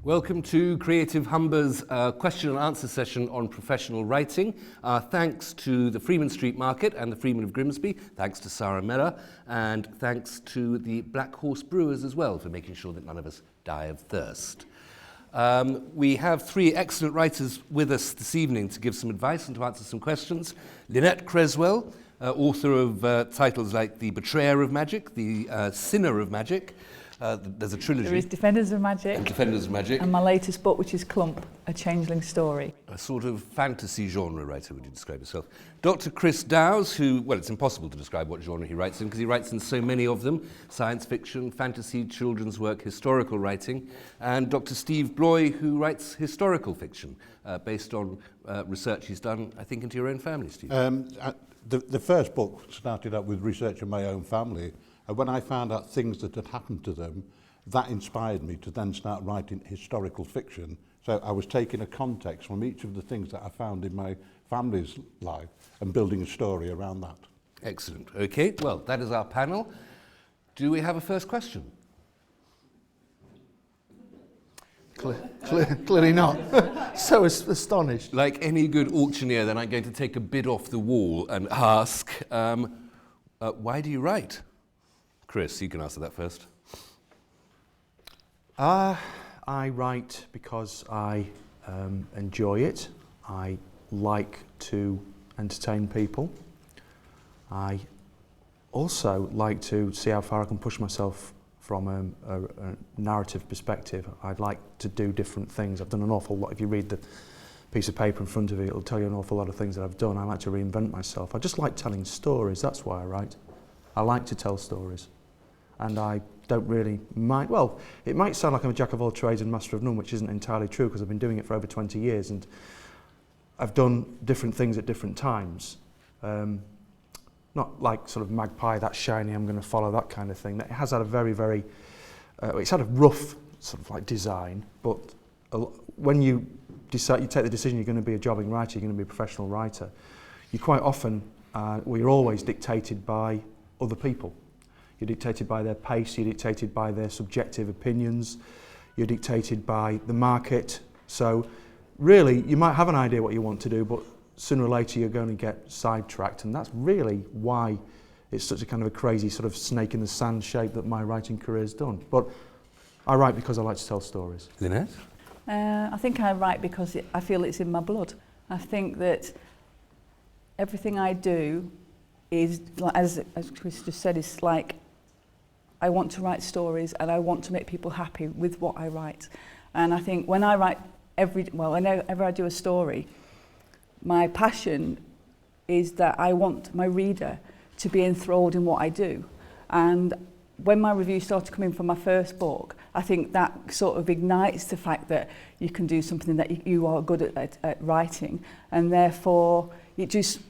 Welcome to Creative Humber's question and answer session on professional writing. Thanks to the Freeman Street Market and the Freeman of Grimsby, thanks to Sarah Miller, and thanks to the Black Horse Brewers as well for making sure that none of us die of thirst. We have three excellent writers with us this evening to give some advice and to answer some questions. Lynette Creswell, author of titles like The Betrayer of Magic, The Sinner of Magic. There's a trilogy. There is Defenders of Magic. And Defenders of Magic. And my latest book, which is Clump, A Changeling Story. A sort of fantasy genre writer, would you describe yourself? Dr. Chris Dowes, who, well, it's impossible to describe what genre he writes in because he writes in so many of them: science fiction, fantasy, children's work, historical writing. And Dr. Steve Bloy, who writes historical fiction based on research he's done, I think, into your own family, Steve. The first book started out with research on my own family. And when I found out things that had happened to them, that inspired me to then start writing historical fiction. So I was taking a context from each of the things that I found in my family's life and building a story around that. Excellent. Okay, well, that is our panel. Do we have a first question? Clearly not. So astonished. Like any good auctioneer, then I'm going to take a bid off the wall and ask, why do you write? Chris, you can answer that first. I write because I enjoy it. I like to entertain people. I also like to see how far I can push myself from a narrative perspective. I'd like to do different things. I've done an awful lot. If you read the piece of paper in front of you, it'll tell you an awful lot of things that I've done. I like to reinvent myself. I just like telling stories. That's why I write. I like to tell stories. And I don't really mind. Well, it might sound like I'm a jack of all trades and master of none, which isn't entirely true because I've been doing it for over 20 years and I've done different things at different times. Not like sort of magpie, that's shiny, I'm going to follow, that kind of thing. It has had a very, it's had a rough sort of like design, but when you decide, you take the decision you're going to be a jobbing writer, you're going to be a professional writer, you quite often, you're always dictated by other people. You're dictated by their pace, you're dictated by their subjective opinions, you're dictated by the market. So really, you might have an idea what you want to do, but sooner or later you're going to get sidetracked, and that's really why it's such a kind of a crazy sort of snake in the sand shape that my writing career's done. But I write because I like to tell stories. Lynette? I think I write because I feel it's in my blood. I think that everything I do is, as Chris just said, is like I want to write stories and I want to make people happy with what I write. And I think when I write whenever I do a story, my passion is that I want my reader to be enthralled in what I do. And when my reviews started coming from my first book, I think that sort of ignites the fact that you can do something that you are good at writing, and therefore it just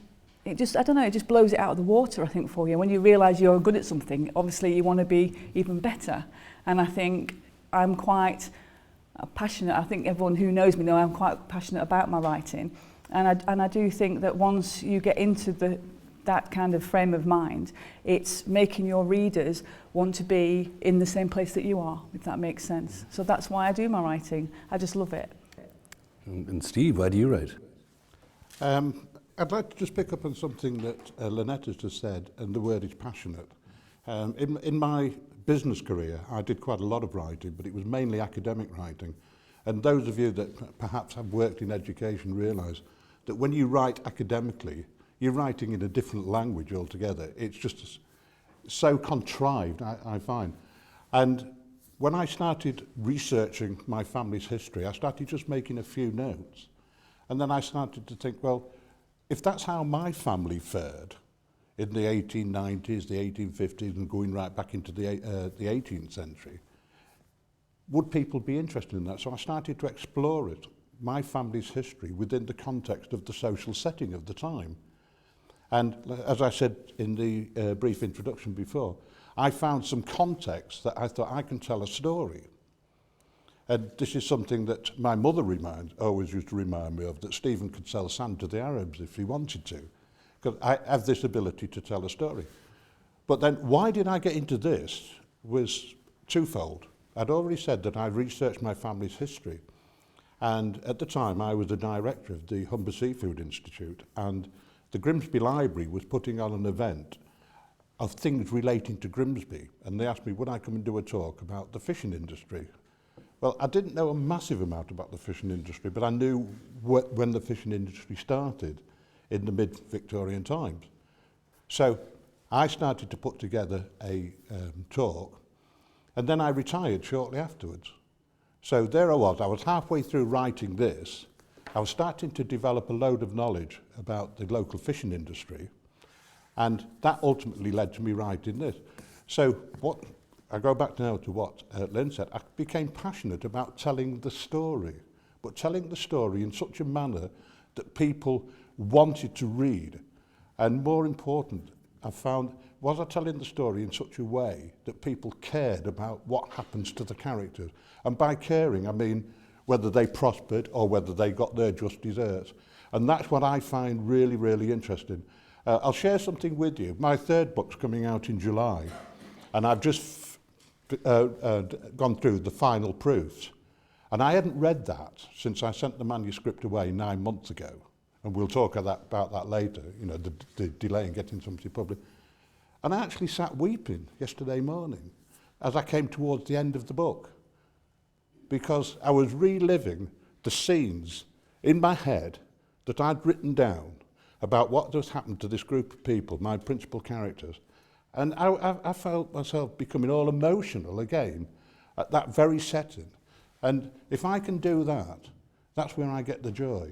I don't know, it just blows it out of the water, I think, for you. When you realise you're good at something, obviously you want to be even better. And I think I'm quite passionate. I think everyone who knows me knows I'm quite passionate about my writing. And I do think that once you get into that kind of frame of mind, it's making your readers want to be in the same place that you are, if that makes sense. So that's why I do my writing. I just love it. And Steve, why do you write? I'd like to just pick up on something that Lynette has just said, and the word is passionate. In my business career, I did quite a lot of writing, but it was mainly academic writing. And those of you that perhaps have worked in education realise that when you write academically, you're writing in a different language altogether. It's just so contrived, I find. And when I started researching my family's history, I started just making a few notes. And then I started to think, well, if that's how my family fared in the 1890s, the 1850s, and going right back into the 18th century, would people be interested in that? So I started to explore it, my family's history, within the context of the social setting of the time. And as I said in the brief introduction before, I found some context that I thought I can tell a story. And this is something that my mother always used to remind me of, that Stephen could sell sand to the Arabs if he wanted to, because I have this ability to tell a story. But then why did I get into this was twofold. I'd already said that I'd researched my family's history. And at the time, I was the director of the Humber Seafood Institute, and the Grimsby Library was putting on an event of things relating to Grimsby. And they asked me, would I come and do a talk about the fishing industry? Well, I didn't know a massive amount about the fishing industry, but I knew when the fishing industry started in the mid-Victorian times. So I started to put together a talk, and then I retired shortly afterwards. So there I was halfway through writing this. I was starting to develop a load of knowledge about the local fishing industry, and that ultimately led to me writing this. So I go back now to what Lynn said. I became passionate about telling the story, but telling the story in such a manner that people wanted to read. And more important, I found, was I telling the story in such a way that people cared about what happens to the characters? And by caring, I mean whether they prospered or whether they got their just desserts. And that's what I find really, really interesting. I'll share something with you. My third book's coming out in July, and I've just gone through the final proofs. And I hadn't read that since I sent the manuscript away 9 months ago. And we'll talk about that later, you know, the delay in getting something published. And I actually sat weeping yesterday morning as I came towards the end of the book, because I was reliving the scenes in my head that I'd written down about what just happened to this group of people, my principal characters. And I felt myself becoming all emotional again at that very setting. And if I can do that, that's where I get the joy.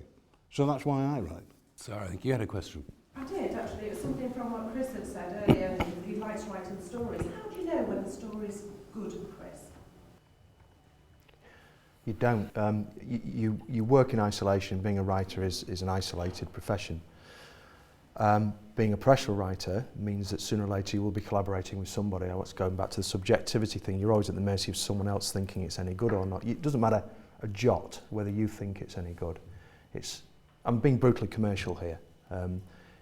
So that's why I write. Sarah, I think you had a question. I did, actually. It was something from what Chris had said earlier. He likes writing stories. How do you know when the story's good, Chris? You don't. You work in isolation. Being a writer is an isolated profession. Being a professional writer means that sooner or later you will be collaborating with somebody. What's going back to the subjectivity thing, you're always at the mercy of someone else thinking it's any good or not. It doesn't matter a jot whether you think it's any good. I'm being brutally commercial here.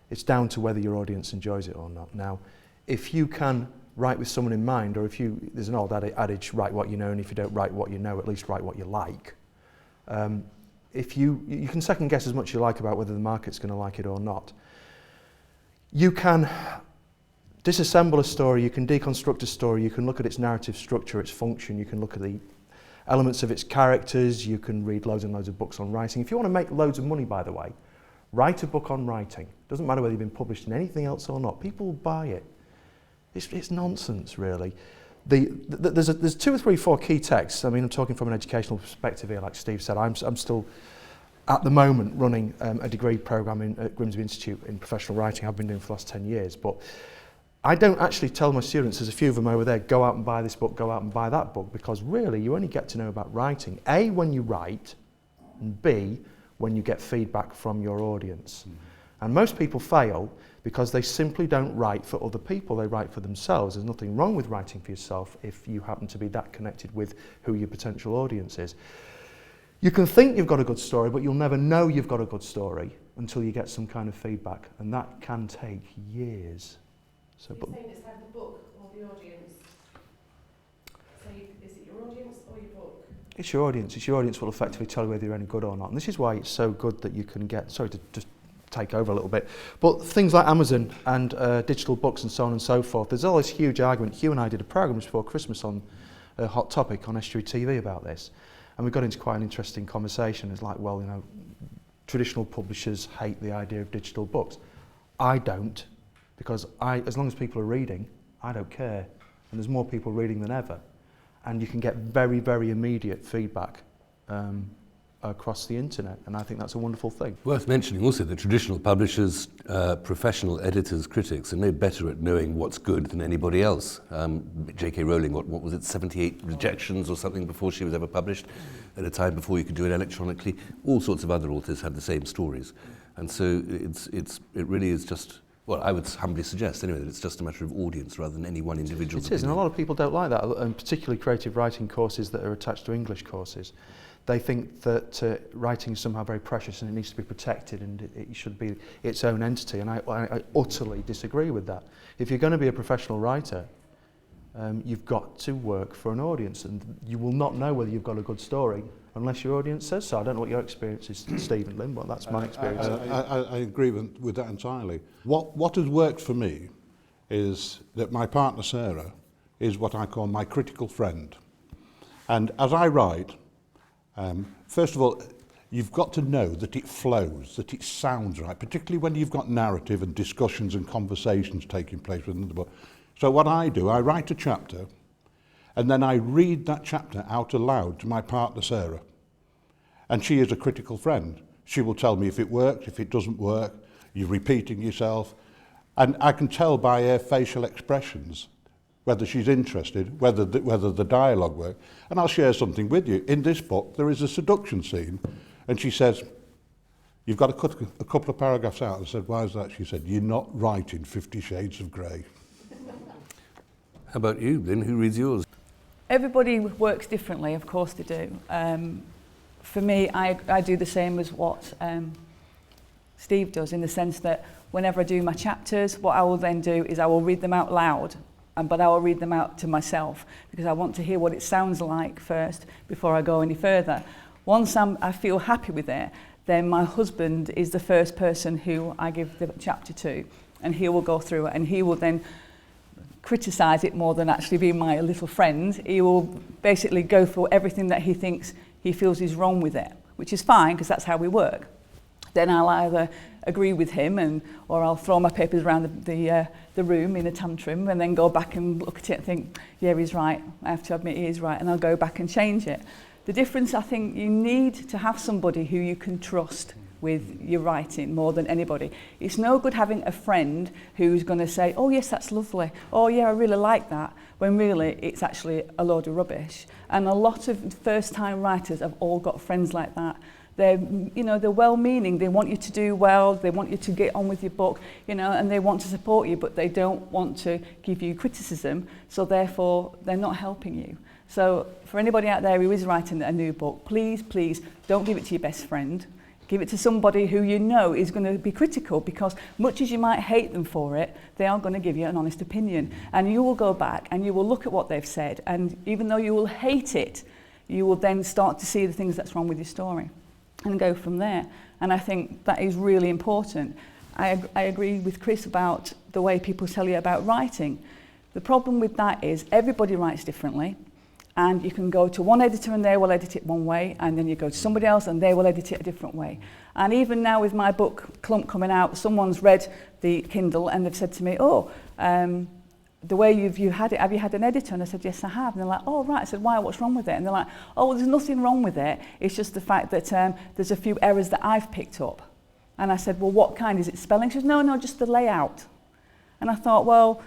It's down to whether your audience enjoys it or not. Now, if you can write with someone in mind, or there's an old adage, write what you know, and if you don't write what you know, at least write what you like. If you can second guess as much as you like about whether the market's going to like it or not. You can disassemble a story, you can deconstruct a story, you can look at its narrative structure, its function, you can look at the elements of its characters, you can read loads and loads of books on writing. If you want to make loads of money, by the way, write a book on writing. Doesn't matter whether you've been published in anything else or not, people will buy it. It's nonsense, really. There's 2 or 3, 4 key texts. I mean, I'm talking from an educational perspective here, like Steve said. I'm still, at the moment, running a degree programme at Grimsby Institute in professional writing. I've been doing for the last 10 years. But I don't actually tell my students, there's a few of them over there, go out and buy this book, go out and buy that book, because really you only get to know about writing, A, when you write, and B, when you get feedback from your audience. And most people fail because they simply don't write for other people, they write for themselves. There's nothing wrong with writing for yourself if you happen to be that connected with who your potential audience is. You can think you've got a good story, but you'll never know you've got a good story until you get some kind of feedback, and that can take years. So, You're saying it's like the book or the audience? So is it your audience or your book? It's your audience. It's your audience will effectively tell you whether you're any good or not. And this is why it's so good that you can get, sorry to just take over a little bit, but things like Amazon and digital books and so on and so forth, there's all this huge argument. Hugh and I did a programme just before Christmas on a hot topic on Estuary TV about this. And we got into quite an interesting conversation. It's like, well, you know, traditional publishers hate the idea of digital books. I don't, because as long as people are reading, I don't care. And there's more people reading than ever. And you can get very, very immediate feedback across the internet, and I think that's a wonderful thing. Worth mentioning also that traditional publishers, professional editors, critics are no better at knowing what's good than anybody else. J.K. Rowling, what was it, 78 rejections or something before she was ever published, at a time before you could do it electronically. All sorts of other authors have the same stories. And so it really is just, well, I would humbly suggest anyway that it's just a matter of audience rather than any one individual's It is, and a opinion. lot of people don't like that, and particularly creative writing courses that are attached to English courses. They think that writing is somehow very precious and it needs to be protected and it should be its own entity, and I utterly disagree with that. If you're going to be a professional writer, you've got to work for an audience, and you will not know whether you've got a good story unless your audience says so. I don't know what your experience is, Stephen Lynn, but that's my experience. I agree with that entirely. What has worked for me is that my partner Sarah is what I call my critical friend. And as I write, first of all, you've got to know that it flows, that it sounds right, particularly when you've got narrative and discussions and conversations taking place within the book. So what I do, I write a chapter, and then I read that chapter out aloud to my partner Sarah. And she is a critical friend. She will tell me if it works, if it doesn't work, you're repeating yourself. And I can tell by her facial expressions whether she's interested, whether the dialogue works. And I'll share something with you. In this book, there is a seduction scene, and she says, you've got to cut a couple of paragraphs out. I said, why is that? She said, you're not writing 50 Shades of Grey. How about you, Lynn? Who reads yours? Everybody works differently, of course they do. For me, I do the same as what Steve does, in the sense that whenever I do my chapters, what I will then do is I will read them out loud, but I will read them out to myself, because I want to hear what it sounds like first before I go any further. Once I feel happy with it, then my husband is the first person who I give the chapter to, and he will go through it, and he will then criticise it more than actually be my little friend. He will basically go for everything that he feels is wrong with it, which is fine, because that's how we work. Then I'll either agree with him, or I'll throw my papers around the room in a tantrum, and then go back and look at it and think, yeah, he's right. I have to admit he is right, and I'll go back and change it. The difference, I think, you need to have somebody who you can trust with your writing more than anybody. It's no good having a friend who's going to say, oh yes, that's lovely, oh yeah, I really like that, when really it's actually a load of rubbish. And a lot of first-time writers have all got friends like that. They're well-meaning, they want you to do well, they want you to get on with your book, and they want to support you, but they don't want to give you criticism, so therefore they're not helping you. So for anybody out there who is writing a new book, please, please don't give it to your best friend. Give it to somebody who you know is going to be critical, because much as you might hate them for it, they are going to give you an honest opinion. And you will go back and you will look at what they've said, and even though you will hate it, you will then start to see the things that's wrong with your story and go from there. And I think that is really important. I agree with Chris about the way people tell you about writing. The problem with that is everybody writes differently. And you can go to one editor and they will edit it one way, and then you go to somebody else and they will edit it a different way. And even now with my book Clump coming out, someone's read the Kindle and they've said to me, the way you had it, have you had an editor? And I said, yes, I have. And they're like, oh, right. I said, why? What's wrong with it? And they're like, oh, well, there's nothing wrong with it. It's just the fact that there's a few errors that I've picked up. And I said, well, what kind? Is it spelling? She said, no, just the layout. And I thought, well,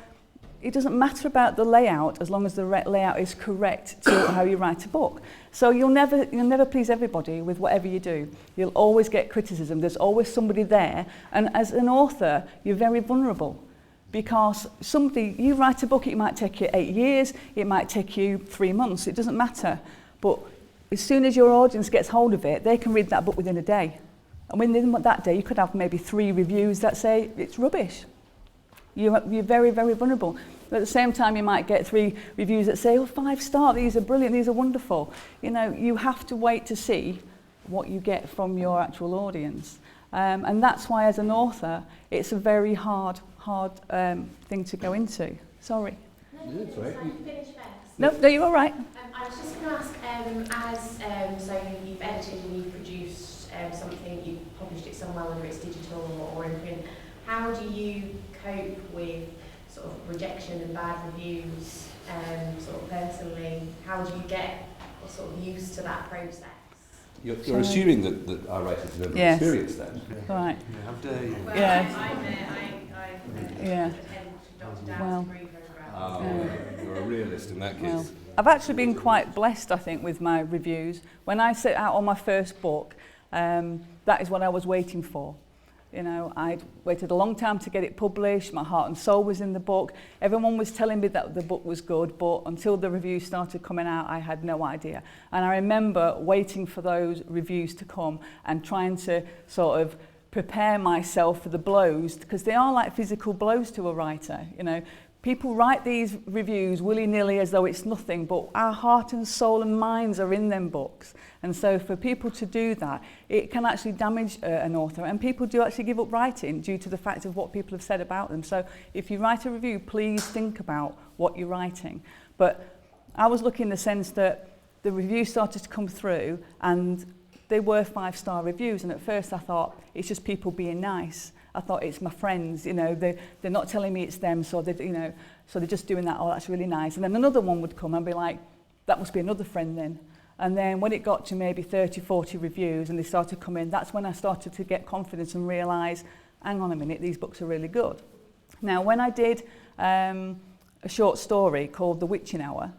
it doesn't matter about the layout as long as the layout is correct to how you write a book. So you'll never please everybody with whatever you do. You'll always get criticism. There's always somebody there. And as an author, you're very vulnerable, because you write a book, it might take you 8 years, it might take you 3 months, it doesn't matter. But as soon as your audience gets hold of it, they can read that book within a day. And within that day, you could have maybe 3 reviews that say it's rubbish. You're very, very vulnerable. But at the same time, you might get 3 reviews that say, oh, 5-star, these are brilliant, these are wonderful. You have to wait to see what you get from your actual audience. And that's why, as an author, it's a very hard thing to go into. Sorry. No, that's right. Finish first. No, you're all right. I was just going to ask, so you've edited and you've produced something, you've published it somewhere, whether it's digital or in print. How do you cope with sort of rejection and bad reviews, sort of personally? How do you get sort of used to that process? You're assuming that our writers have never experienced that. Right. How dare you? Well, Yes. I tend to Dr. Dan's pre-photograph. You're a realist in that case. Well, I've actually been quite blessed, I think, with my reviews. When I set out on my first book, that is what I was waiting for. I'd waited a long time to get it published. My heart and soul was in the book. Everyone was telling me that the book was good, but until the reviews started coming out, I had no idea. And I remember waiting for those reviews to come and trying to sort of prepare myself for the blows, because they are like physical blows to a writer. People write these reviews willy-nilly as though it's nothing, but our heart and soul and minds are in them books. And so for people to do that, it can actually damage an author. And people do actually give up writing due to the fact of what people have said about them. So if you write a review, please think about what you're writing. But I was lucky in the sense that the reviews started to come through and they were 5-star reviews. And at first I thought, it's just people being nice. I thought it's my friends, you know, they're not telling me it's them, so they, you know, so they're just doing that. Oh, that's really nice. And then another one would come and be like, that must be another friend then. And then when it got to maybe 30, 40 reviews and they started coming, that's when I started to get confidence and realise, hang on a minute, these books are really good. Now, when I did a short story called The Witching Hour,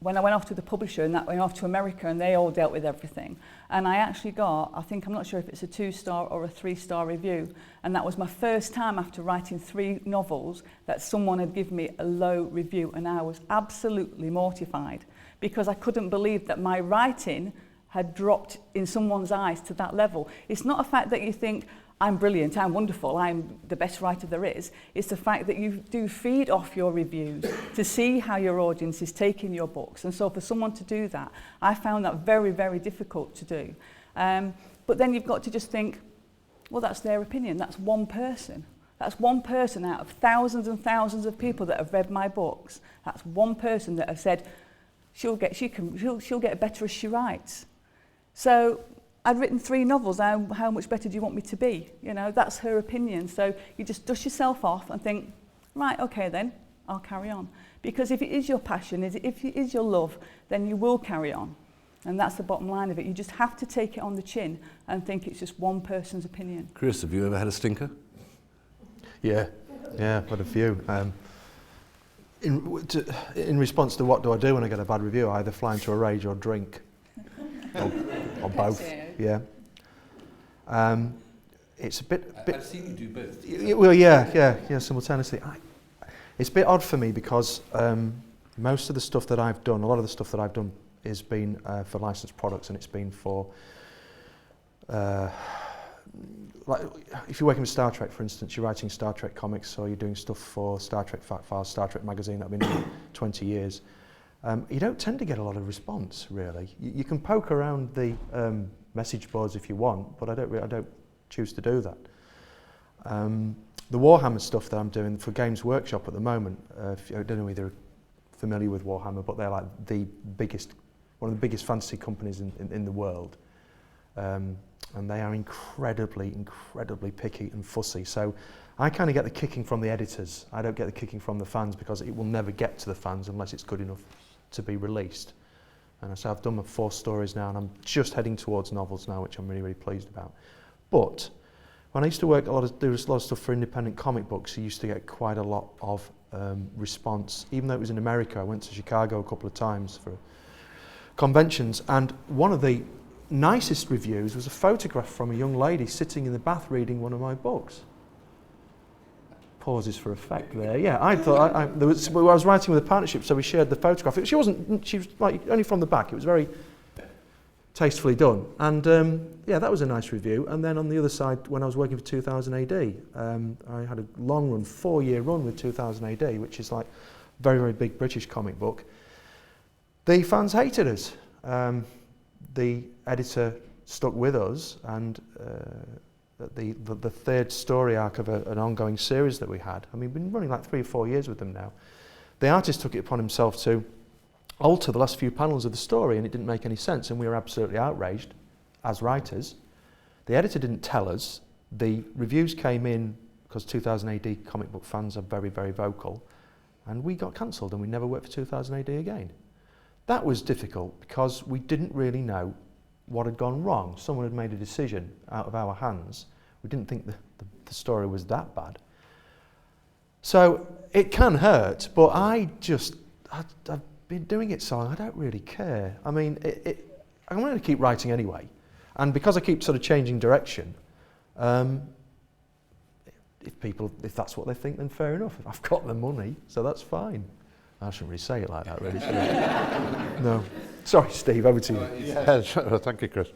when I went off to the publisher and that went off to America and they all dealt with everything. And I actually got, I'm not sure if it's a 2-star or a 3-star review. And that was my first time after writing 3 novels that someone had given me a low review. And I was absolutely mortified because I couldn't believe that my writing had dropped in someone's eyes to that level. It's not a fact that you think, I'm brilliant, I'm wonderful, I'm the best writer there is. It's the fact that you do feed off your reviews to see how your audience is taking your books. And so for someone to do that, I found that very, very difficult to do. But then you've got to just think, well, that's their opinion. That's one person. That's one person out of thousands and thousands of people that have read my books. That's one person that have said, she'll get better as she writes. So I'd written 3 novels, how much better do you want me to be? You know, that's her opinion. So you just dust yourself off and think, right, okay then, I'll carry on. Because if it is your passion, if it is your love, then you will carry on. And that's the bottom line of it. You just have to take it on the chin and think it's just one person's opinion. Chris, have you ever had a stinker? Yeah, I've had a few. In response to what do I do when I get a bad review, I either fly into a rage or drink. or both, yeah. It's a bit... I've seen you do both. Well, yeah, simultaneously. It's a bit odd for me because most of the stuff that I've done, a lot of the stuff that I've done has been for licensed products, and it's been for... like if you're working with Star Trek, for instance, you're writing Star Trek comics, or you're doing stuff for Star Trek Fact Files, Star Trek magazine that I've been doing 20 years. You don't tend to get a lot of response, really. You can poke around the message boards if you want, but I don't choose to do that. The Warhammer stuff that I'm doing for Games Workshop at the moment, I don't know if you're familiar with Warhammer, but they're like one of the biggest fantasy companies in the world. And they are incredibly picky and fussy. So I kind of get the kicking from the editors. I don't get the kicking from the fans because it will never get to the fans unless it's good enough to be released. And so I've done my 4 stories now, and I'm just heading towards novels now, which I'm really pleased about. But when I used to work there was a lot of stuff for independent comic books. I used to get quite a lot of response. Even though it was in America, I went to Chicago a couple of times for conventions, and one of the nicest reviews was a photograph from a young lady sitting in the bath reading one of my books. Pauses for effect there. Yeah, I thought I was writing with a partnership, so we shared the photograph. She was like only from the back. It was very tastefully done, and yeah, that was a nice review. And then on the other side, when I was working for 2000 AD, I had a long run, 4-year run with 2000 AD, which is like very big British comic book. The fans hated us. The editor stuck with us, and the 3rd story arc of an ongoing series that we had. I mean, we've been running like 3 or 4 years with them now. The artist took it upon himself to alter the last few panels of the story, and it didn't make any sense, and we were absolutely outraged as writers. The editor didn't tell us. The reviews came in because 2000 AD comic book fans are very vocal, and we got cancelled, and we never worked for 2000 AD again. That was difficult because we didn't really know what had gone wrong. Someone had made a decision out of our hands. We didn't think the story was that bad. So it can hurt, but I've been doing it so long, I don't really care. I mean, I'm going to keep writing anyway. And because I keep sort of changing direction, if that's what they think, then fair enough. I've got the money, so that's fine. I shouldn't really say it like that, really, should I? No. Sorry, Steve, over to you. Yeah, sure. Thank you, Chris.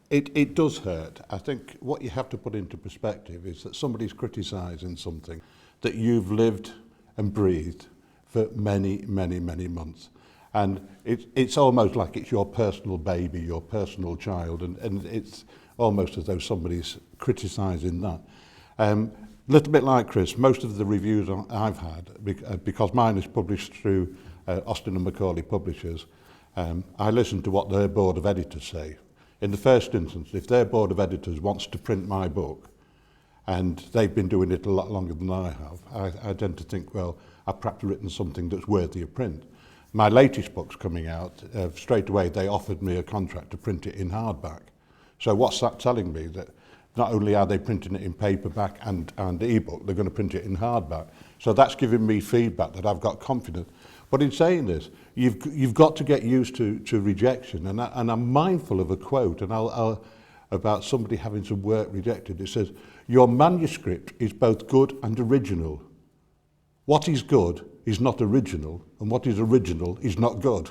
It does hurt. I think what you have to put into perspective is that somebody's criticising something that you've lived and breathed for many, many, many months. And it's almost like it's your personal baby, your personal child, and it's almost as though somebody's criticising that. Little bit like Chris, most of the reviews I've had, because mine is published through Austin and Macaulay Publishers, I listen to what their board of editors say. In the first instance, if their board of editors wants to print my book, and they've been doing it a lot longer than I have, I tend to think, well, I've perhaps written something that's worthy of print. My latest book's coming out, straight away they offered me a contract to print it in hardback. So what's that telling me? That not only are they printing it in paperback and ebook, they're going to print it in hardback. So that's giving me feedback that I've got confidence. But in saying this, you've got to get used to rejection. And I'm mindful of a quote about somebody having some work rejected. It says, your manuscript is both good and original. What is good is not original, and what is original is not good.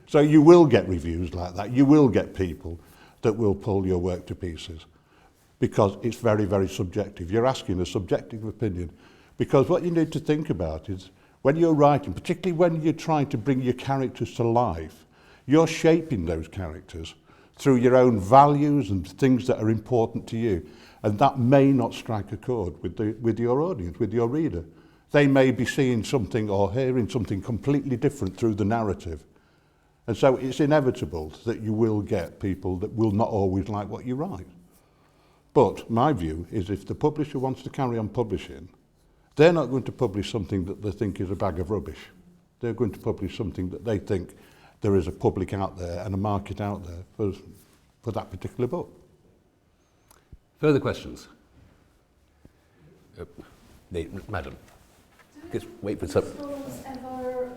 So you will get reviews like that. You will get people that will pull your work to pieces, because it's very, very subjective. You're asking a subjective opinion, because what you need to think about is when you're writing, particularly when you're trying to bring your characters to life, you're shaping those characters through your own values and things that are important to you. And that may not strike a chord with your audience, with your reader. They may be seeing something or hearing something completely different through the narrative. And so it's inevitable that you will get people that will not always like what you write. But my view is if the publisher wants to carry on publishing, they're not going to publish something that they think is a bag of rubbish. They're going to publish something that they think there is a public out there and a market out there for that particular book. Further questions? Madam. Just wait for some. Do stories ever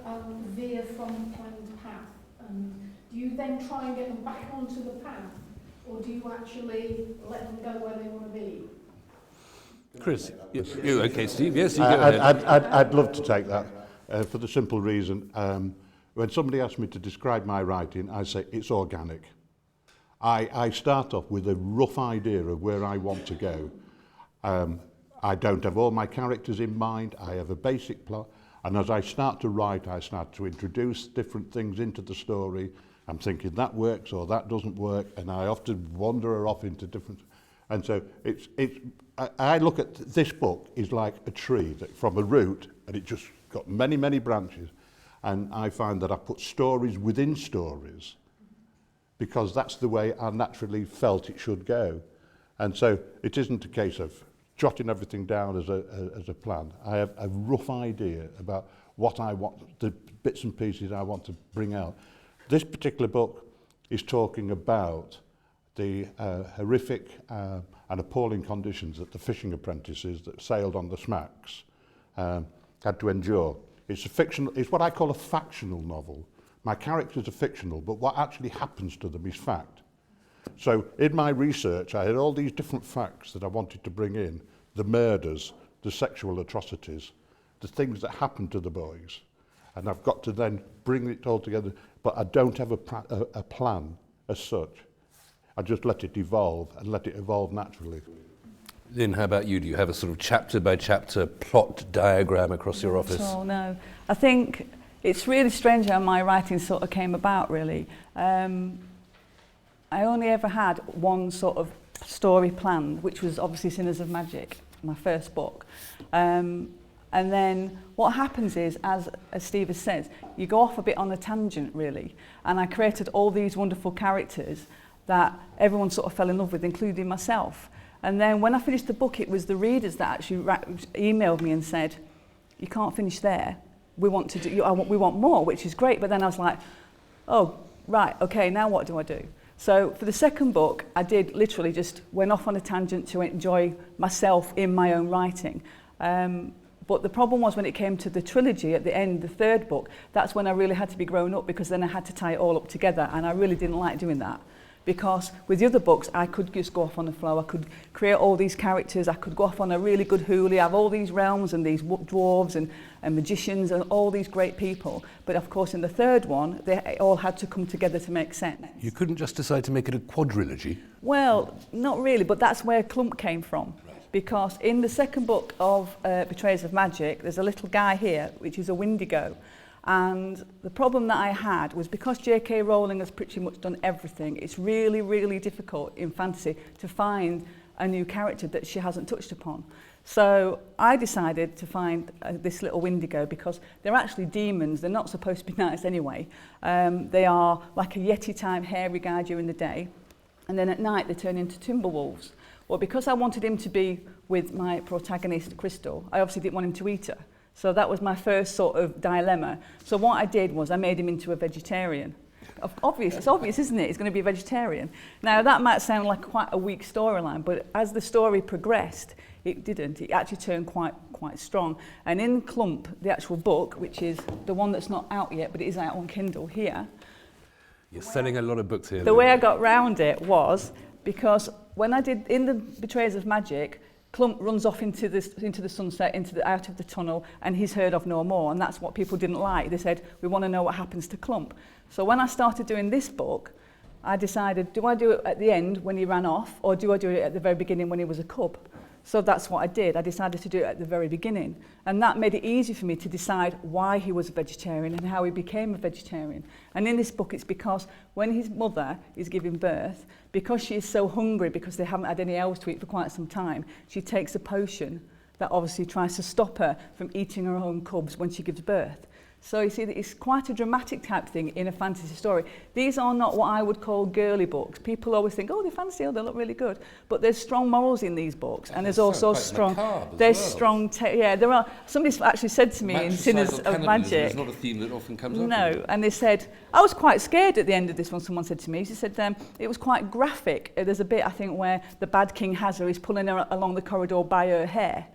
veer from the planned path? Do you then try and get them back onto the path, or do you actually let them go where they want to be? Chris, you okay, Steve? Yes, you go ahead. I'd love to take that for the simple reason. When somebody asks me to describe my writing, I say it's organic. I start off with a rough idea of where I want to go. I don't have all my characters in mind. I have a basic plot. And as I start to write, I start to introduce different things into the story. I'm thinking that works or that doesn't work. And I often wander off into different... And so I look at this book is like a tree that from a root, and it just got many, many branches. And I find that I put stories within stories because that's the way I naturally felt it should go. And so it isn't a case of jotting everything down as a plan. I have a rough idea about what I want, the bits and pieces I want to bring out. This particular book is talking about the horrific and appalling conditions that the fishing apprentices that sailed on the smacks had to endure. It's what I call a factional novel. My characters are fictional, but what actually happens to them is fact. So in my research, I had all these different facts that I wanted to bring in, the murders, the sexual atrocities, the things that happened to the boys. And I've got to then bring it all together, but I don't have a plan as such. I just let it evolve and let it evolve naturally. Lynn, how about you? Do you have a sort of chapter by chapter plot diagram across your office? Oh, no. I think it's really strange how my writing sort of came about, really. I only ever had one sort of story planned, which was obviously Sinners of Magic, my first book. And then what happens is, as Steve has said, you go off a bit on a tangent, really. And I created all these wonderful characters that everyone sort of fell in love with, including myself. And then when I finished the book, it was the readers that actually emailed me and said, you can't finish there. We want to do, we want more, which is great. But then I was like, oh, right, okay, now what do I do? So for the second book, I did literally just went off on a tangent to enjoy myself in my own writing. But the problem was when it came to the trilogy at the end, the third book, that's when I really had to be grown up, because then I had to tie it all up together, and I really didn't like doing that. Because with the other books, I could just go off on the flow. I could create all these characters. I could go off on a really good hoolie, have all these realms and these dwarves and magicians and all these great people. But of course, in the third one, they all had to come together to make sense. You couldn't just decide to make it a quadrilogy? Well, not really, but that's where Clump came from. because in the second book of Betrayers of Magic, there's a little guy here, which is a Wendigo. And the problem that I had was because J.K. Rowling has pretty much done everything, it's really, really difficult in fantasy to find a new character that she hasn't touched upon. So I decided to find this little Wendigo because they're actually demons. They're not supposed to be nice anyway. They are like a Yeti-type hairy guy during the day, and then at night they turn into Timberwolves. Well, because I wanted him to be with my protagonist, Crystal, I obviously didn't want him to eat her. So that was my first sort of dilemma. So what I did was I made him into a vegetarian. It's obvious, isn't it? He's going to be a vegetarian. Now, that might sound like quite a weak storyline, but as the story progressed, it didn't. It actually turned quite strong. And in Clump, the actual book, which is the one that's not out yet, but it is out on Kindle here. You're selling a lot of books here. The way I got round it was because when I did in the Betrayers of Magic, Clump runs off into the sunset, out of the tunnel, and he's heard of no more. And that's what people didn't like. They said, we want to know what happens to Clump. So when I started doing this book, I decided, do I do it at the end when he ran off, or do I do it at the very beginning when he was a cub? So that's what I did. I decided to do it at the very beginning. And that made it easy for me to decide why he was a vegetarian and how he became a vegetarian. And in this book, it's because when his mother is giving birth, because she is so hungry, because they haven't had any else to eat for quite some time, she takes a potion that obviously tries to stop her from eating her own cubs when she gives birth. So you see that it's quite a dramatic type thing in a fantasy story. These are not what I would call girly books. People always think, oh, they're fantasy, oh, they look really good. But there's strong morals in these books, and there's also strong. There's strong. There are. Somebody actually said to me in Sinners of Magic. It's not a theme that often comes up. No, and they said I was quite scared at the end of this one. Someone said to me, she said it was quite graphic. There's a bit I think where the bad king has her. He's pulling her along the corridor by her hair,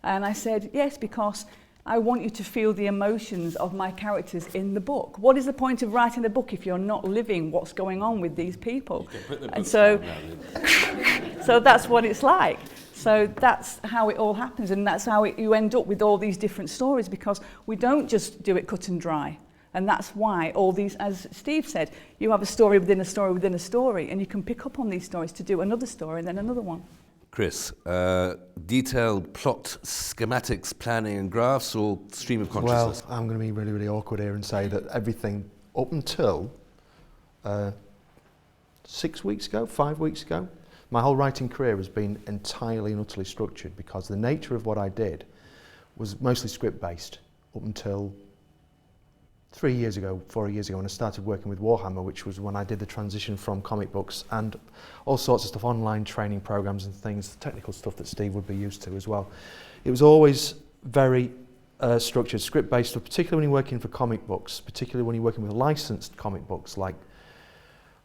and I said yes because I want you to feel the emotions of my characters in the book. What is the point of writing a book if you're not living what's going on with these people? And so, so that's what it's like. So that's how it all happens, and that's how you end up with all these different stories, because we don't just do it cut and dry. And that's why all these, as Steve said, you have a story within a story within a story, and you can pick up on these stories to do another story and then another one. Chris, detailed plot, schematics, planning and graphs, or stream of consciousness? Well, I'm going to be really, really awkward here and say that everything up until 6 weeks ago, 5 weeks ago, my whole writing career has been entirely and utterly structured, because the nature of what I did was mostly script-based up until 4 years ago, when I started working with Warhammer, which was when I did the transition from comic books and all sorts of stuff, online training programs and things, technical stuff that Steve would be used to as well. It was always very structured, script-based, particularly when you're working for comic books, particularly when you're working with licensed comic books like,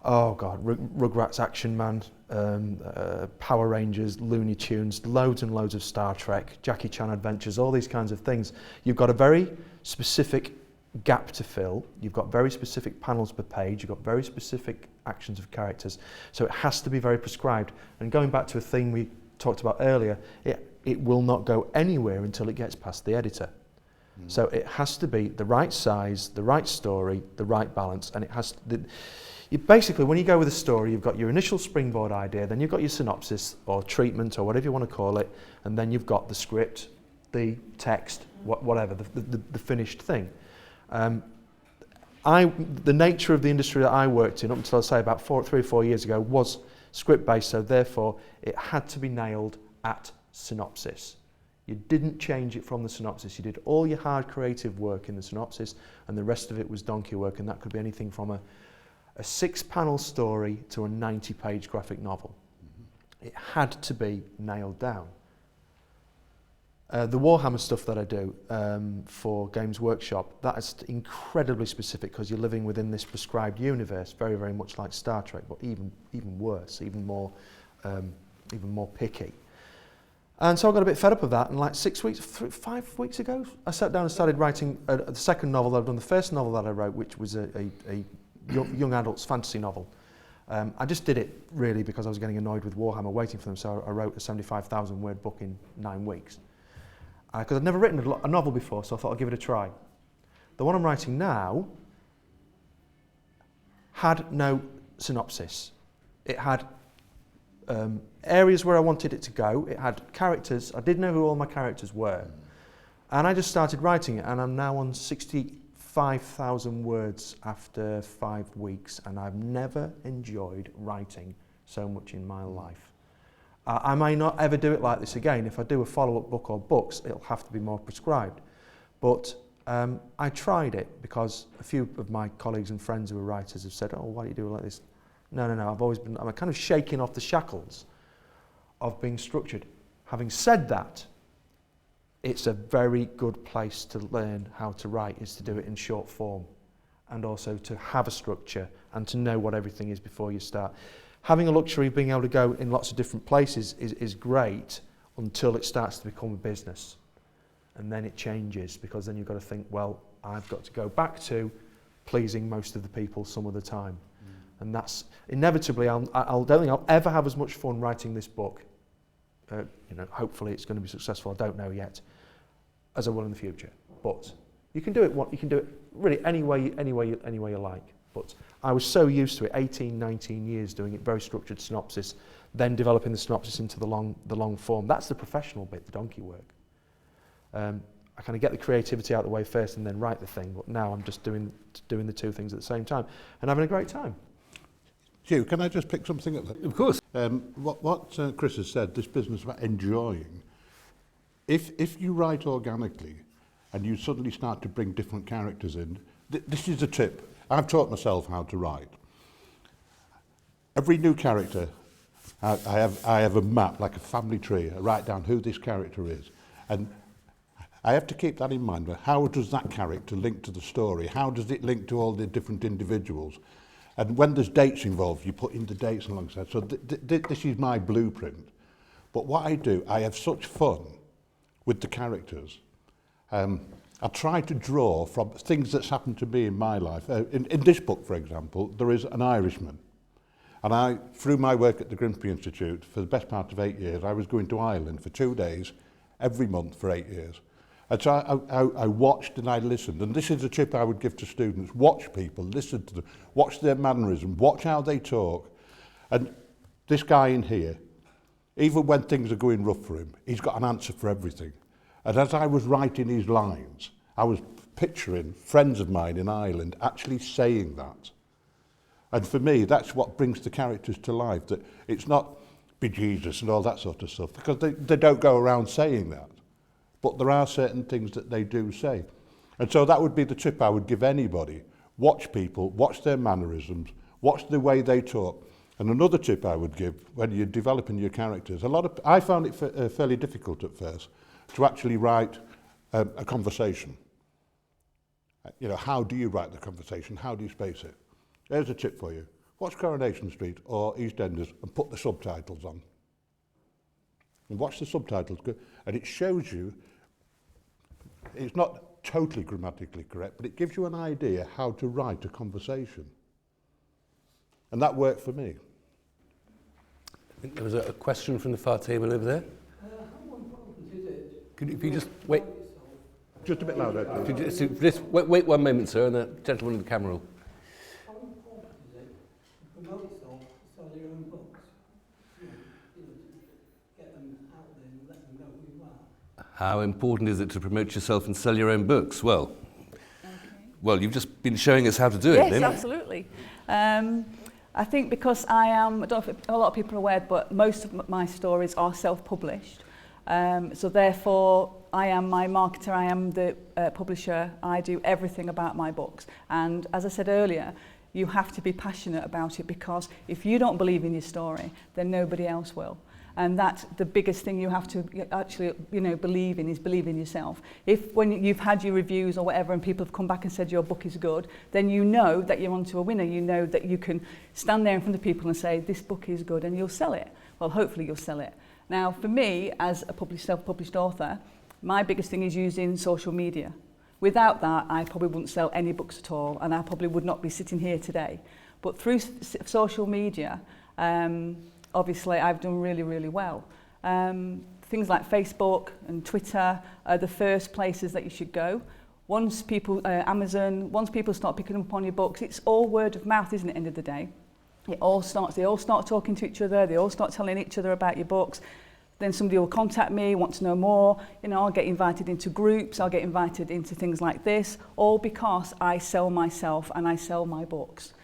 oh God, Rugrats, Action Man, Power Rangers, Looney Tunes, loads and loads of Star Trek, Jackie Chan Adventures, all these kinds of things. You've got a very specific gap to fill, you've got very specific panels per page, you've got very specific actions of characters, so it has to be very prescribed. And going back to a thing we talked about earlier, it will not go anywhere until it gets past the editor. So it has to be the right size, the right story, the right balance, and it has to, basically, when you go with a story, you've got your initial springboard idea, then you've got your synopsis or treatment or whatever you want to call it, and then you've got the script, the text, whatever, the finished thing. The nature of the industry that I worked in up until, say, about 3 or 4 years ago was script-based, so therefore it had to be nailed at synopsis. You didn't change it from the synopsis. You did all your hard creative work in the synopsis, and the rest of it was donkey work, and that could be anything from a 6-panel story to a 90-page graphic novel. It had to be nailed down. The Warhammer stuff that I do for Games Workshop, that is incredibly specific, because you're living within this prescribed universe, very, very much like Star Trek, but even worse, even more picky. And so I got a bit fed up of that, and like 5 weeks ago, I sat down and started writing the second novel that I've done. The first novel that I wrote, which was a young adults fantasy novel. I just did it really because I was getting annoyed with Warhammer waiting for them, so I wrote a 75,000 word book in 9 weeks. Because I'd never written a novel before, so I thought I'd give it a try. The one I'm writing now had no synopsis. It had areas where I wanted it to go. It had characters. I didn't know who all my characters were. And I just started writing it, and I'm now on 65,000 words after 5 weeks, and I've never enjoyed writing so much in my life. I may not ever do it like this again. If I do a follow-up book or books, it'll have to be more prescribed. But I tried it because a few of my colleagues and friends who are writers have said, oh, why do you do it like this? No, I'm kind of shaking off the shackles of being structured. Having said that, it's a very good place to learn how to write, is to do it in short form, and also to have a structure and to know what everything is before you start. Having a luxury of being able to go in lots of different places is great until it starts to become a business. And then it changes, because then you've got to think, well, I've got to go back to pleasing most of the people some of the time. And that's inevitably, I don't think I'll ever have as much fun writing this book. Hopefully it's going to be successful, I don't know yet, as I will in the future. But you can do it really any way you like. But I was so used to it, 18, 19 years doing it, very structured synopsis, then developing the synopsis into the long form. That's the professional bit, the donkey work. I kind of get the creativity out of the way first and then write the thing, but now I'm just doing the two things at the same time and having a great time. Hugh, can I just pick something up there? Of course. What Chris has said, this business about enjoying, if you write organically and you suddenly start to bring different characters in, this is a tip. I've taught myself how to write. Every new character, I have a map, like a family tree. I write down who this character is. And I have to keep that in mind. But how does that character link to the story? How does it link to all the different individuals? And when there's dates involved, you put in the dates alongside. So this is my blueprint. But what I do, I have such fun with the characters. I try to draw from things that's happened to me in my life. In this book, for example, there is an Irishman. And I, through my work at the Grimsby Institute, for the best part of 8 years, I was going to Ireland for 2 days, every month for 8 years. And so I watched and I listened. And this is a tip I would give to students. Watch people, listen to them, watch their mannerism, watch how they talk. And this guy in here, even when things are going rough for him, he's got an answer for everything. And as I was writing his lines, I was picturing friends of mine in Ireland actually saying that. And for me, that's what brings the characters to life, that it's not be Jesus and all that sort of stuff, because they don't go around saying that. But there are certain things that they do say. And so that would be the tip I would give anybody. Watch people, watch their mannerisms, watch the way they talk. And another tip I would give when you're developing your characters, I found it fairly difficult at first to actually write a conversation. How do you write the conversation? How do you space it? There's a tip for you. Watch Coronation Street or EastEnders and put the subtitles on. And watch the subtitles, and it shows you, it's not totally grammatically correct, but it gives you an idea how to write a conversation. And that worked for me. I think there was a question from the far table over there. How important is it? If you just wait. Just a bit louder, please. Just wait 1 moment, sir, and the gentleman in the camera will. How important is it to promote yourself, to sell your own books? Get them out there and let them know who you are. How important is it to promote yourself and sell your own books? Well, you've just been showing us how to do it, Yes, then. absolutely. I think because I don't know if a lot of people are aware, but most of my stories are self-published. So therefore, I am my marketer, I am the publisher, I do everything about my books. And as I said earlier, you have to be passionate about it, because if you don't believe in your story, then nobody else will. And that's the biggest thing you have to actually, believe in, is believe in yourself. If when you've had your reviews or whatever and people have come back and said your book is good, then you know that you're onto a winner. You know that you can stand there in front of people and say, this book is good, and you'll sell it. Well, hopefully you'll sell it. Now, for me, as a self-published author, my biggest thing is using social media. Without that, I probably wouldn't sell any books at all, and I probably would not be sitting here today. But through social media, obviously, I've done really, really well. Things like Facebook and Twitter are the first places that you should go. Once people, Amazon, once people start picking up on your books, it's all word of mouth, isn't it, at the end of the day? They all start talking to each other, they all start telling each other about your books. Then somebody will contact me, want to know more, you know, I'll get invited into groups, I'll get invited into things like this, all because I sell myself and I sell my books.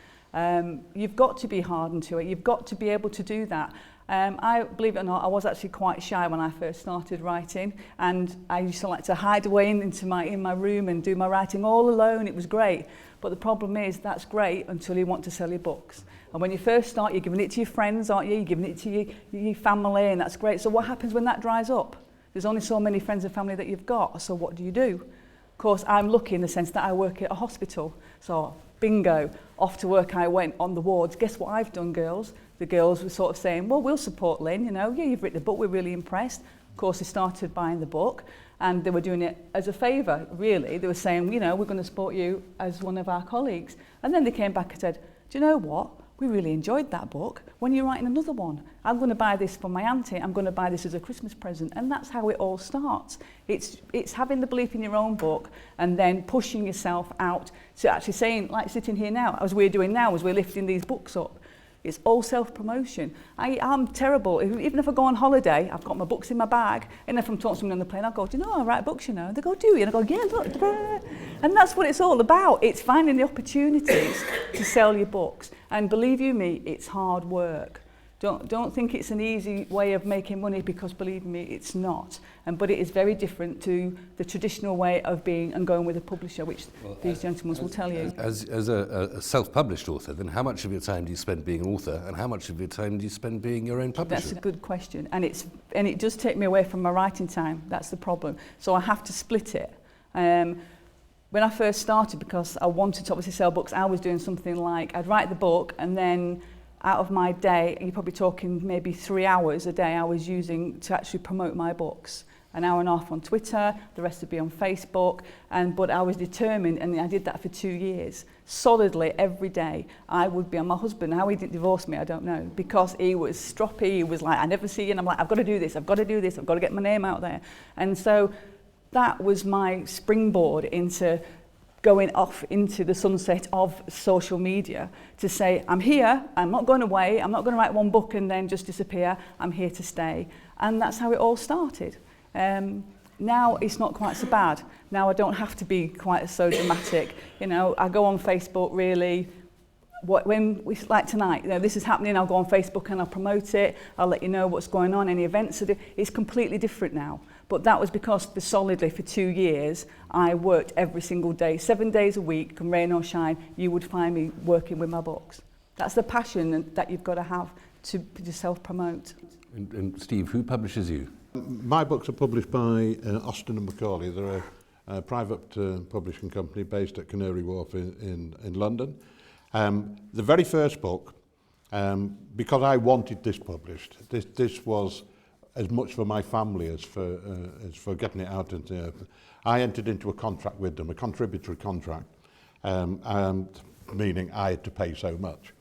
You've got to be hardened to it, you've got to be able to do that. I, believe it or not, I was actually quite shy when I first started writing, and I used to like to hide away in my room and do my writing all alone. It was great, but the problem is that's great until you want to sell your books. And when you first start, you're giving it to your friends, aren't you? You're giving it to your family, and that's great. So what happens when that dries up? There's only so many friends and family that you've got, so what do? Of course, I'm lucky in the sense that I work at a hospital. So, bingo, off to work I went on the wards. Guess what I've done, girls? The girls were sort of saying, well, we'll support Lynn, you know, yeah, you've written the book, we're really impressed. Of course, they started buying the book, and they were doing it as a favour, really. They were saying, you know, we're going to support you as one of our colleagues. And then they came back and said, do you know what? We really enjoyed that book. When you're writing another one, I'm going to buy this for my auntie, I'm going to buy this as a Christmas present. And that's how it all starts. It's having the belief in your own book and then pushing yourself out to actually saying, like sitting here now, as we're doing now, as we're lifting these books up. It's all self-promotion. I'm terrible. Even if I go on holiday, I've got my books in my bag, and if I'm talking to someone on the plane, I'll go, do you know I write books, you know? They go, do you? And I go, yeah, look. And that's what it's all about. It's finding the opportunities to sell your books. And believe you me, it's hard work. Don't think it's an easy way of making money, because believe me, it's not. But it is very different to the traditional way of being and going with a publisher, which these gentlemen will tell you. As a self-published author, then how much of your time do you spend being an author, and how much of your time do you spend being your own publisher? That's a good question, and it does take me away from my writing time. That's the problem. So I have to split it. When I first started, because I wanted to obviously sell books, I was doing something like I'd write the book, and then out of my day, you're probably talking maybe 3 hours a day I was using to actually promote my books. An hour and a half on Twitter, the rest would be on Facebook, but I was determined, and I did that for 2 years. Solidly, every day, I would be on my husband. How he didn't divorce me, I don't know, because he was stroppy, he was like, I never see you, and I'm like, I've got to do this, I've got to do this, I've got to get my name out there. And so that was my springboard into going off into the sunset of social media to say, I'm here, I'm not going away, I'm not going to write one book and then just disappear, I'm here to stay. And that's how it all started. Now it's not quite so bad. Now I don't have to be quite so dramatic. You know, I go on Facebook really, when we, like tonight, you know, this is happening, I'll go on Facebook and I'll promote it, I'll let you know what's going on, any events. It's completely different now. But that was because solidly for 2 years, I worked every single day, 7 days a week, come rain or shine, you would find me working with my books. That's the passion that you've got to have to self-promote. And Steve, who publishes you? My books are published by Austin and Macaulay. They're a private publishing company based at Canary Wharf in London. The very first book, because I wanted this published, this was as much for my family as for getting it out into the open. I entered into a contract with them, a contributory contract, meaning I had to pay so much.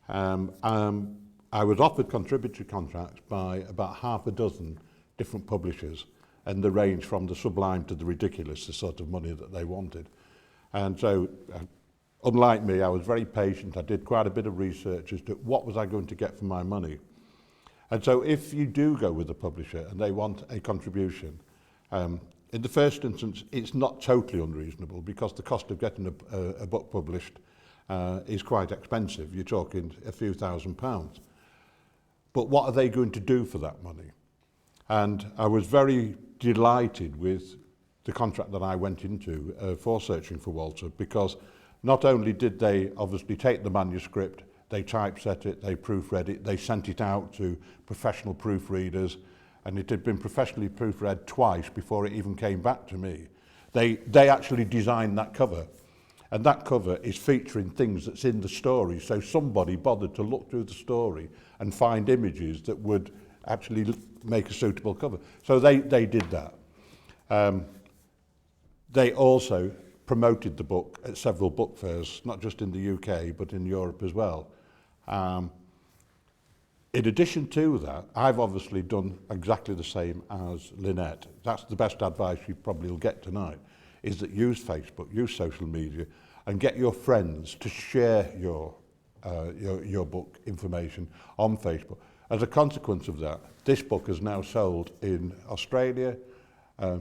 I was offered contributory contracts by about half a dozen different publishers, and they range from the sublime to the ridiculous, the sort of money that they wanted. And so, unlike me, I was very patient. I did quite a bit of research as to what was I going to get for my money. And so if you do go with a publisher and they want a contribution, in the first instance, it's not totally unreasonable, because the cost of getting a book published is quite expensive. You're talking a few £1,000s. But what are they going to do for that money? And I was very delighted with the contract that I went into for Searching for Walter, because not only did they obviously take the manuscript, they typeset it, they proofread it, they sent it out to professional proofreaders, and it had been professionally proofread twice before it even came back to me. They actually designed that cover, and that cover is featuring things that's in the story, so somebody bothered to look through the story and find images that would actually make a suitable cover. So they did that. They also promoted the book at several book fairs, not just in the UK, but in Europe as well. In addition to that, I've obviously done exactly the same as Lynette. That's the best advice you probably will get tonight, is that use Facebook, use social media, and get your friends to share your your book information on Facebook. As a consequence of that, this book is now sold in Australia,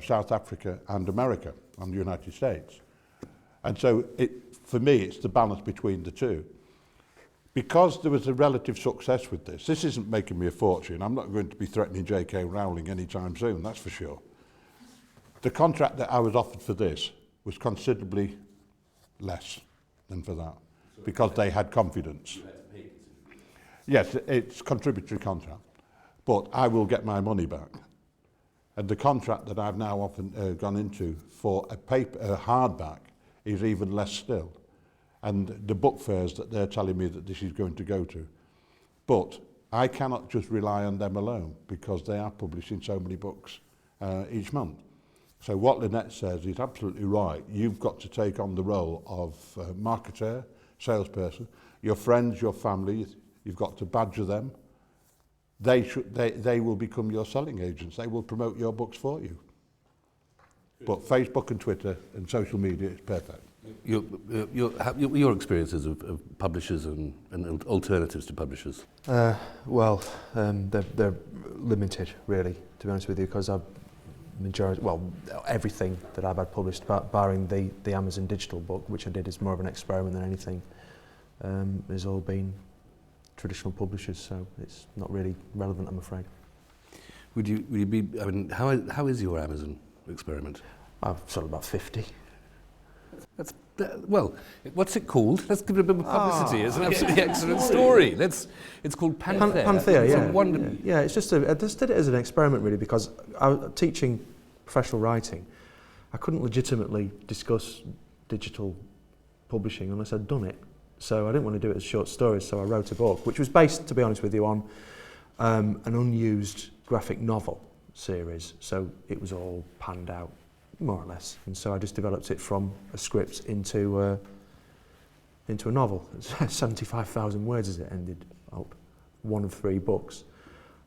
South Africa and America and the United States. And so for me, it's the balance between the two. Because there was a relative success with this isn't making me a fortune. I'm not going to be threatening J.K. Rowling anytime soon, that's for sure. The contract that I was offered for this was considerably less than for that, because they had confidence. You had to pay considerably. Yes, it's contributory contract, but I will get my money back. And the contract that I've now often gone into for a hardback is even less still. And the book fairs that they're telling me that this is going to go to. But I cannot just rely on them alone, because they are publishing so many books each month. So what Lynette says is absolutely right. You've got to take on the role of marketer, salesperson, your friends, your family, you've got to badger them. They will become your selling agents. They will promote your books for you. But Facebook and Twitter and social media is perfect. Your experiences of publishers and alternatives to publishers? They're limited, really, to be honest with you, because everything that I've had published, barring the Amazon digital book, which I did as more of an experiment than anything, has all been traditional publishers, so it's not really relevant, I'm afraid. Would you be, I mean, how is your Amazon experiment? I've sold about 50. That's, well, what's it called? Let's give it a bit of publicity. It's an absolutely excellent story. It's called Panthea. Panthea, It's yeah. a wonderful... Yeah, it's just I just did it as an experiment, really, because I was teaching professional writing. I couldn't legitimately discuss digital publishing unless I'd done it. So I didn't want to do it as short stories, so I wrote a book, which was based, to be honest with you, on an unused graphic novel series. So it was all panned out, more or less. And so I just developed it from a script into a novel. 75,000 words as it ended up, one of 3 books.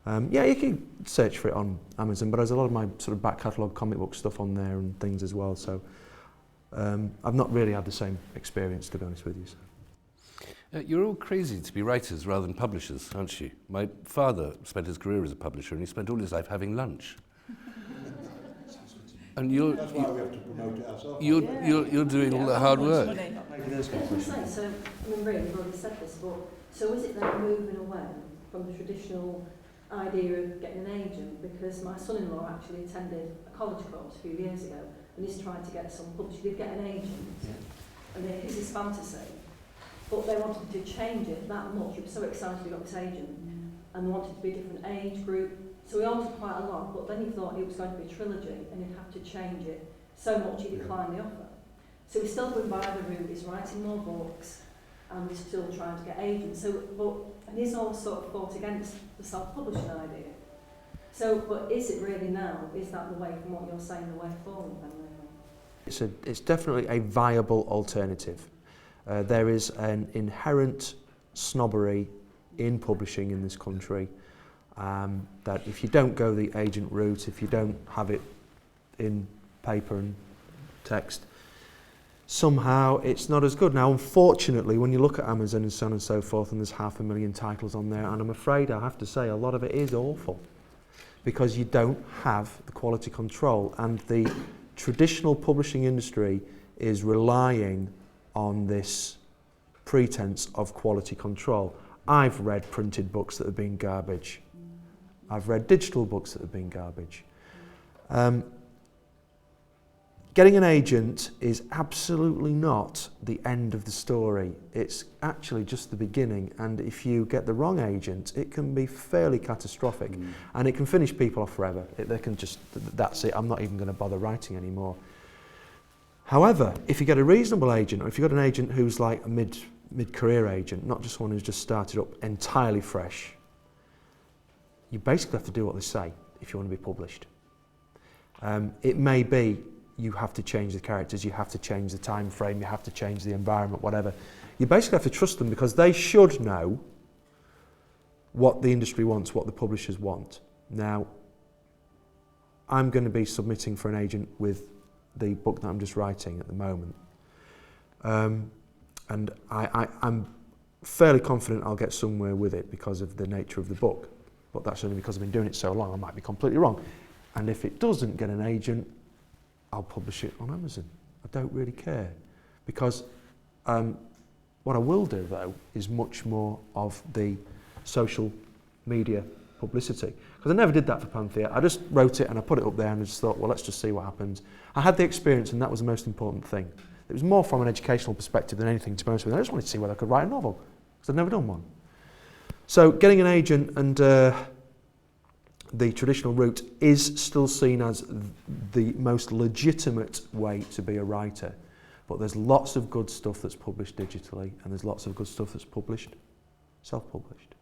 You can search for it on Amazon, but there's a lot of my sort of back catalogue comic book stuff on there and things as well. So I've not really had the same experience, to be honest with you. So. You're all crazy to be writers rather than publishers, aren't you? My father spent his career as a publisher, and he spent all his life having lunch. And That's why we have to promote it ourselves. you're doing all the hard work. I was going to say, so, I mean, Ray, you've already said this, but so is it then moving away from the traditional idea of getting an agent? Because my son-in-law actually attended a college course a few years ago, and he's trying to get some published. He did get an agent, and his is fantasy, but they wanted to change it that much. He was so excited he got this agent, and they wanted to be a different age group. So he altered quite a lot, but then he thought it was going to be a trilogy, and he'd have to change it so much he declined the offer. So he's still going by the route, he's writing more books, and he's still trying to get agents. And he's all sort of fought against the self-publishing idea. So, but is it really now? Is that the way, from what you're saying, the way forward then, really? It's definitely a viable alternative. There is an inherent snobbery in publishing in this country, that if you don't go the agent route, if you don't have it in paper and text, somehow it's not as good. Now, unfortunately, when you look at Amazon and so on and so forth, and there's 500,000 titles on there, and I'm afraid I have to say a lot of it is awful, because you don't have the quality control, and the traditional publishing industry is relying on this pretense of quality control. I've read printed books that have been garbage. I've read digital books that have been garbage. Getting an agent is absolutely not the end of the story. It's actually just the beginning, and if you get the wrong agent, it can be fairly catastrophic, and it can finish people off forever. They can just, that's it, I'm not even going to bother writing anymore. However, if you get a reasonable agent, or if you've got an agent who's like a mid-career agent, not just one who's just started up entirely fresh, you basically have to do what they say if you want to be published. It may be you have to change the characters, you have to change the time frame, you have to change the environment, whatever. You basically have to trust them, because they should know what the industry wants, what the publishers want. Now, I'm going to be submitting for an agent with the book that I'm just writing at the moment. And I'm fairly confident I'll get somewhere with it because of the nature of the book. But that's only because I've been doing it so long. I might be completely wrong. And if it doesn't get an agent, I'll publish it on Amazon. I don't really care. Because what I will do, though, is much more of the social media publicity. Because I never did that for Panthea. I just wrote it and I put it up there and I just thought, well, let's just see what happens. I had the experience and that was the most important thing. It was more from an educational perspective than anything, to be honest with you. I just wanted to see whether I could write a novel, because I'd never done one. So getting an agent and the traditional route is still seen as the most legitimate way to be a writer. But there's lots of good stuff that's published digitally, and there's lots of good stuff that's published, self-published.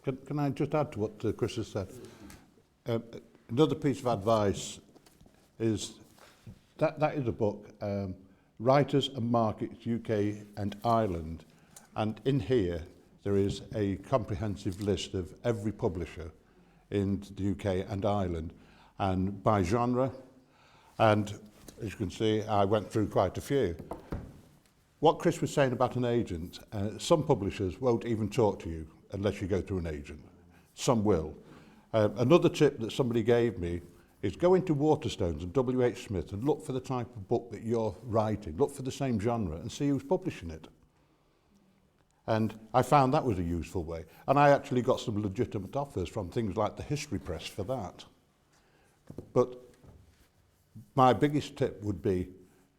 Can I just add to what Chris has said? Another piece of advice is that is a book, Writers and Markets, UK and Ireland. And in here, there is a comprehensive list of every publisher in the UK and Ireland, and by genre. And as you can see, I went through quite a few. What Chris was saying about an agent, some publishers won't even talk to you unless you go through an agent. Some will. Another tip that somebody gave me is go into Waterstones and W.H. Smith and look for the type of book that you're writing. Look for the same genre and see who's publishing it. And I found that was a useful way. And I actually got some legitimate offers from things like the History Press for that. But my biggest tip would be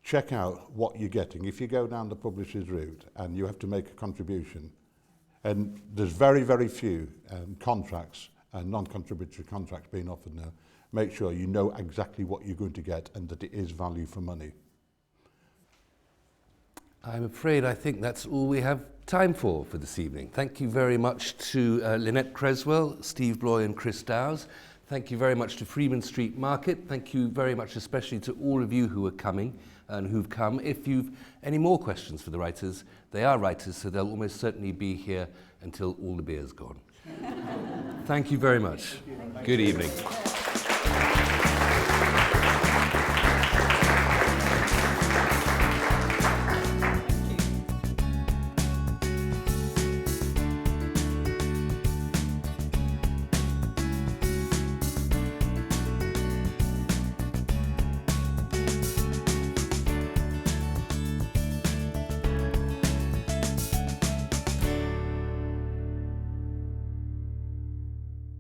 check out what you're getting. If you go down the publisher's route and you have to make a contribution, and there's very, very few contracts and non-contributory contracts being offered now, make sure you know exactly what you're going to get and that it is value for money. I'm afraid I think that's all we have time for this evening. Thank you very much to Lynette Creswell, Steve Bloy and Chris Dowes. Thank you very much to Freeman Street Market. Thank you very much especially to all of you who are coming and who've come. If you've any more questions for the writers, they are writers, so they'll almost certainly be here until all the beer's gone. Thank you very much. Good evening.